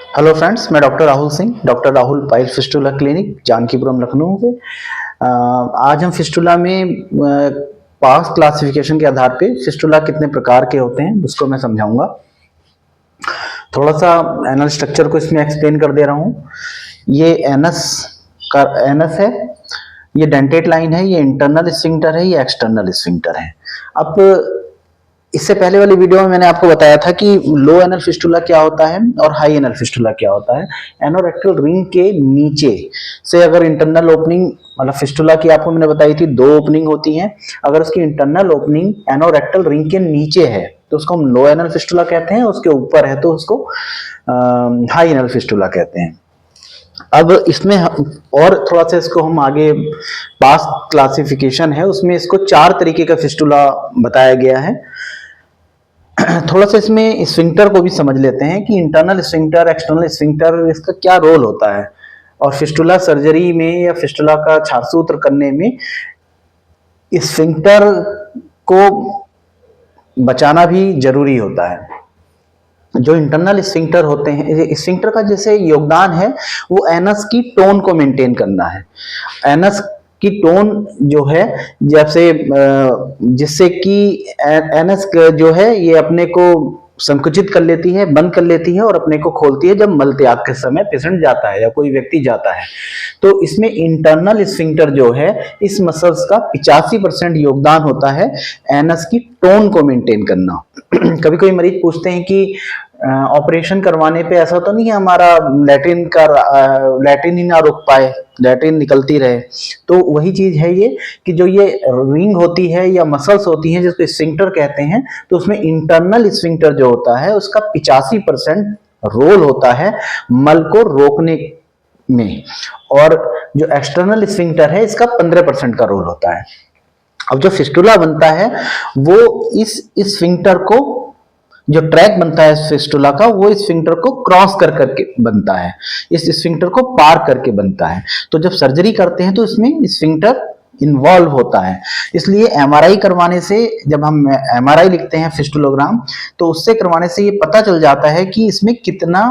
Hello friends, मैं doctor Rahul Singh, doctor Rahul pile fistula clinic, Janakipuram, Lucknow से। आज हम फिस्टुला में पास्ट क्लासिफिकेशन के आधार पे फिस्टुला कितने प्रकार के होते हैं उसको मैं समझाऊंगा। थोड़ा सा एनल स्ट्रक्चर को इसमें एक्सप्लेन कर दे रहा हूँ। ये एनस का एनस है, ये डेंटेट लाइन है, ये इंटरनल स्फिंक्टर है, ये एक्सटर्नल स्फिंक्टर है। अब इससे पहले वाली वीडियो में मैंने आपको बताया था कि लो एनल फिस्टुला क्या होता है और हाई एनल फिस्टुला क्या होता है। एनोरेक्टल रिंग के नीचे से अगर इंटरनल ओपनिंग, मतलब फिस्टुला की आपको मैंने बताई थी 2 ओपनिंग होती हैं। अगर उसकी इंटरनल ओपनिंग एनोरेक्टल रिंग के नीचे है तो उसको हम लो एनल फिस्टुला कहते हैं, उसके ऊपर है तो उसको हाई एनल फिस्टुला कहते हैं। अब इसमें और थोड़ा सा इसको हम आगे पास्ट क्लासिफिकेशन है उसमें इसको 4 तरीके का फिस्टुला बताया गया है। थोड़ा सा इसमें स्फिंक्टर को भी समझ लेते हैं कि इंटरनल स्फिंक्टर, एक्सटर्नल स्फिंक्टर, इसका क्या रोल होता है और फिस्टुला सर्जरी में या फिस्टुला का छारसूत्र करने में स्फिंक्टर को बचाना भी जरूरी होता है। जो इंटरनल स्फिंक्टर होते हैं, स्फिंक्टर का जैसे योगदान है वो एनस की टोन को मेंटेन करना है। एनस की टोन जो है, जैसे जिससे कि एनस जो है ये अपने को संकुचित कर लेती है, बंद कर लेती है और अपने को खोलती है जब मल त्याग के समय पेशेंट जाता है या कोई व्यक्ति जाता है। तो इसमें इंटरनल स्फिंक्टर जो है, इस मसल्स का 85% योगदान होता है एनस की टोन को मेंटेन करना। कभी कोई मरीज पूछते हैं कि ऑपरेशन करवाने पे ऐसा तो नहीं है हमारा लैट्रिन ही ना रुक पाए, लैट्रिन निकलती रहे। तो वही चीज है ये कि जो ये रिंग होती है या मसल्स होती हैं जिसको स्फिंक्टर कहते हैं, तो उसमें इंटरनल स्फिंक्टर जो होता है उसका 85% रोल होता है मल को रोकने में, और जो एक्सटर्नल स्फिंक्टर है इसका 15% का रोल होता है। अब जो फिस्टुला बनता है वो इस स्फिंक्टर को, जो ट्रैक बनता है फिस्टुला का, वो स्फिंक्टर को क्रॉस कर करके बनता है, इस स्फिंक्टर को पार करके बनता है। तो जब सर्जरी करते हैं तो इसमें स्फिंक्टर इन्वॉल्व होता है। इसलिए एमआरआई करवाने से, जब हम एमआरआई लिखते हैं फिस्टुलोग्राम, तो उससे करवाने से ये पता चल जाता है कि इसमें कितना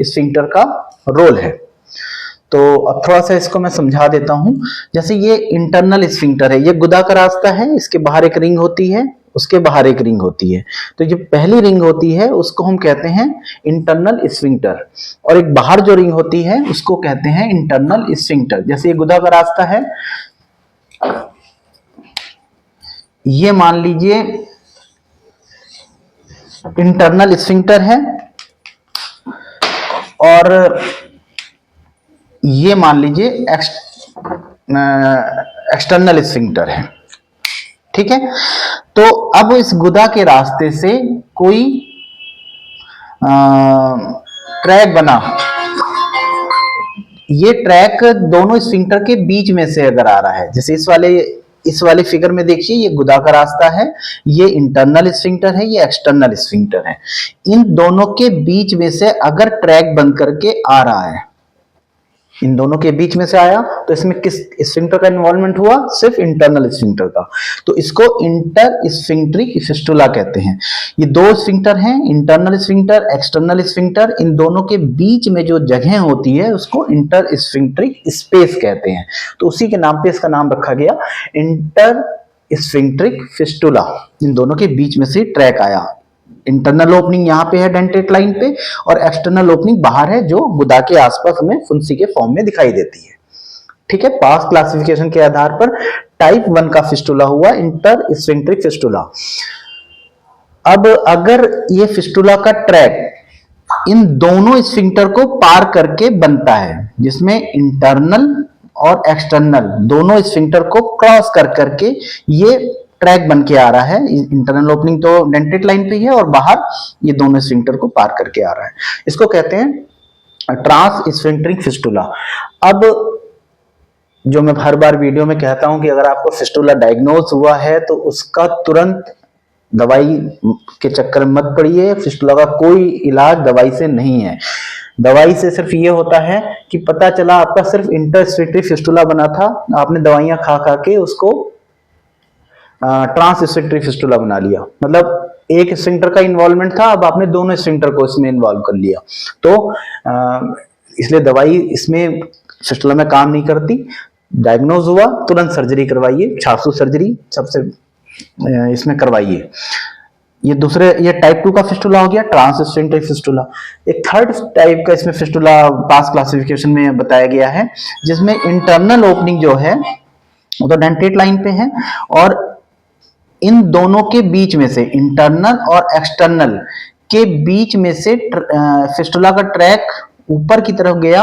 स्फिंक्टर का रोल है। तो अब थोड़ा सा इसको मैं समझा देता हूं। जैसे ये इंटरनल स्फिंक्टर है, ये गुदा का रास्ता है, इसके बाहर एक रिंग होती है, उसके बाहर एक रिंग होती है। तो जो पहली रिंग होती है उसको हम कहते हैं इंटरनल स्फिंक्टर, और एक बाहर जो रिंग होती है उसको कहते हैं इंटरनल स्फिंक्टर। जैसे ये गुदा का रास्ता है, ये मान लीजिए इंटरनल स्फिंक्टर है, और ये मान लीजिए एक्सटर्नल स्फिंक्टर है। ठीक है, तो अब इस गुदा के रास्ते से कोई ट्रैक बना, ये ट्रैक दोनों स्फिंक्टर के बीच में से अगर आ रहा है, जैसे इस वाले फिगर में देखिए, ये गुदा का रास्ता है, ये इंटरनल स्फिंक्टर है, ये एक्सटर्नल स्फिंक्टर है। इन दोनों के बीच में से अगर ट्रैक बन करके आ रहा है, इन दोनों के बीच में से आया, तो इसमें किस स्फिंक्टर का इन्वॉल्वमेंट हुआ? सिर्फ इंटरनल स्फिंक्टर का। तो इसको इंटर स्फिंक्ट्रिक फिस्टुला कहते हैं। ये 2 स्फिंक्टर हैं, इंटरनल स्फिंक्टर, एक्सटर्नल स्फिंक्टर। इन दोनों के बीच में जो जगह होती है उसको इंटर स्फिंक्ट्रिक स्पेस कहते हैं। तो उसी के नाम पे इसका नाम रखा गया, इंटर स्फिंक्ट्रिक फिस्टुला। इन दोनों के बीच में से ट्रैक आया। इंटरनल ओपनिंग यहाँ पे है डेंटेट लाइन पे, और एक्सटर्नल ओपनिंग बाहर है जो गुदा के आसपास हमें फुंसी के फॉर्म में दिखाई देती है। ठीक है, पास्ट क्लासिफिकेशन के आधार पर टाइप 1 का फिस्टुला हुआ इंटर स्फिंक्ट्रिक फिस्टुला। अब अगर ये फिस्टुला का ट्रैक इन दोनों स्फिंक्टर को पार करके बनता है, जिसमें इंटरनल और एक्सटर्नल दोनों स्फिंक्टर को क्रॉस कर करके ये ट्रैक बन के आ रहा है, इंटरनल ओपनिंग तो डेंटेट लाइन पे ही है और बाहर ये दोनों स्फिंक्टर को पार करके आ रहा है, इसको कहते हैं ट्रांस स्फिंक्ट्रिक फिस्टुला। अब जो मैं हर बार वीडियो में कहता हूं कि अगर आपको फिस्टुला डायग्नोज हुआ है तो उसका तुरंत दवाई के चक्कर में मत पड़िए। फिस्टुला का कोई इलाज दवाई से नहीं है। दवाई से सिर्फ ये होता है कि पता चला आपका सिर्फ इंटरस्टिटिव फिस्टुला बना था, आपने दवाइयां खा खा के उसको ट्रांस स्फिंक्टरी फिस्टुला बना लिया, मतलब एक स्फिंक्टर का इन्वॉल्वमेंट था, अब आपने दोनों स्फिंक्टर को इसमें इन्वॉल्व कर लिया, तो इसलिए दवाई इसमें फिस्टुला में काम नहीं करती। डायग्नोज हुआ तुरंत सर्जरी करवाइए, छासू सर्जरी सबसे इसमें करवाइए। ये टाइप 2 का फिस्टुला हो गया, ट्रांस स्फिंक्टरी फिस्टुला। एक थर्ड टाइप का इसमें फिस्टुला पास क्लासिफिकेशन में बताया गया है, जिसमें इंटरनल ओपनिंग जो है वो तो डेंटेट लाइन पे है, और इन दोनों के बीच में से, इंटरनल और एक्सटर्नल के बीच में से फिस्टुला का ट्रैक ऊपर की तरफ गया,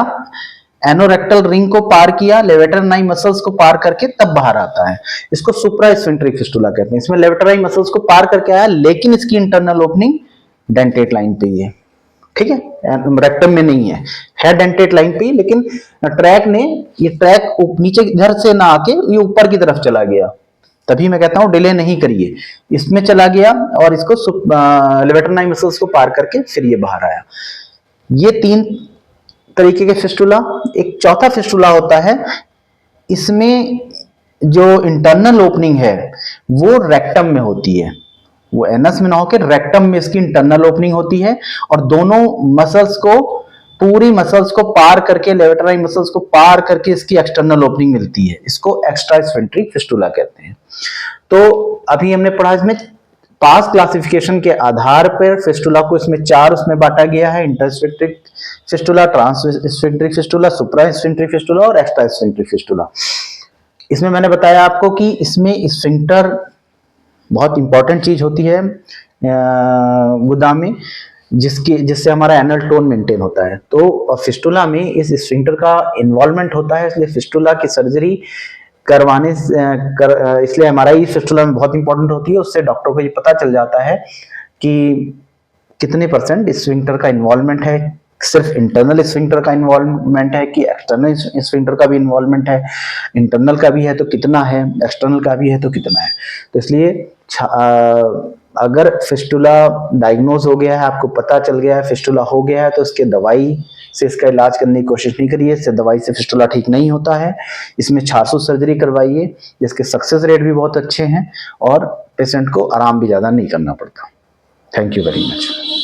एनोरेक्टल रिंग को पार किया, लेवेटरनाई मसल्स को पार करके तब बाहर आता है। इसको सुप्रा स्फिंक्टरी फिस्टुला कहते हैं। इसमें लेवेटरनाई मसल्स को पार करके आया, लेकिन इसकी इंटरनल ओपनिंग डेंटेट लाइन पे ही है, ठीक है, रेक्टम में नहीं है डेंटेट लाइन पे ही, लेकिन ये ट्रैक नीचे घर से ना आके ये ऊपर की तरफ चला गया, तभी मैं कहता हूं डिले नहीं करिए, इसमें चला गया और इसको लेवेटरनाई मसल्स को पार करके फिर ये बाहर आया। ये 3 तरीके के फिस्टुला। एक चौथा फिस्टुला होता है, इसमें जो इंटरनल ओपनिंग है वो रेक्टम में होती है, वो एनस में ना होकर रेक्टम में इसकी इंटरनल ओपनिंग होती है, और दोनों मसल्स को, पूरी मसल्स को पार करके, लेवेटरनाई मसल्स को पार करके इसकी एक्सटर्नल ओपनिंग मिलती है। इसको एक्स्ट्रा स्फिंक्टरी फिस्टुला कहते हैं। तो अभी हमने पढ़ा, इसमें पास क्लासिफिकेशन के आधार पर फिस्टुला को इसमें 4 उसमें बांटा गया है: इंटरस्फिंक्टरी फिस्टुला, ट्रांस स्फिंक्टरी फिस्टुला, सुप्रा स्फिंक्टरी फिस्टुला और एक्स्ट्रा स्फिंक्टरी फिस्टुला। इसमें मैंने बताया आपको कि इसमें स्फिंक्टर बहुत इंपॉर्टेंट चीज होती है गुदा में, जिससे हमारा एनल टोन मेंटेन होता है। तो फिस्टुला में इस स्फिंक्टर का इन्वॉल्वमेंट होता है, इसलिए फिस्टुला की सर्जरी करवाने इसलिए एमआरआई फिस्टुला में बहुत इंपॉर्टेंट होती है। उससे डॉक्टर को ये पता चल जाता है कि कितने % स्फिंक्टर का इन्वॉल्वमेंट है, सिर्फ इंटरनल स्फिंक्टर का इन्वॉल्वमेंट है कि एक्सटर्नल स्फिंक्टर का भी इन्वॉल्वमेंट है, इंटरनल का भी है तो कितना है, एक्सटर्नल का भी है तो कितना है। तो इसलिए अगर फिस्टुला डायग्नोज हो गया है, आपको पता चल गया है फिस्टुला हो गया है, तो इसके दवाई से इसका इलाज करने की कोशिश नहीं करिए, इससे दवाई से फिस्टुला ठीक नहीं होता है। इसमें छासू सर्जरी करवाइए, जिसके सक्सेस रेट भी बहुत अच्छे हैं और पेशेंट को आराम भी ज़्यादा नहीं करना पड़ता। Thank you very much.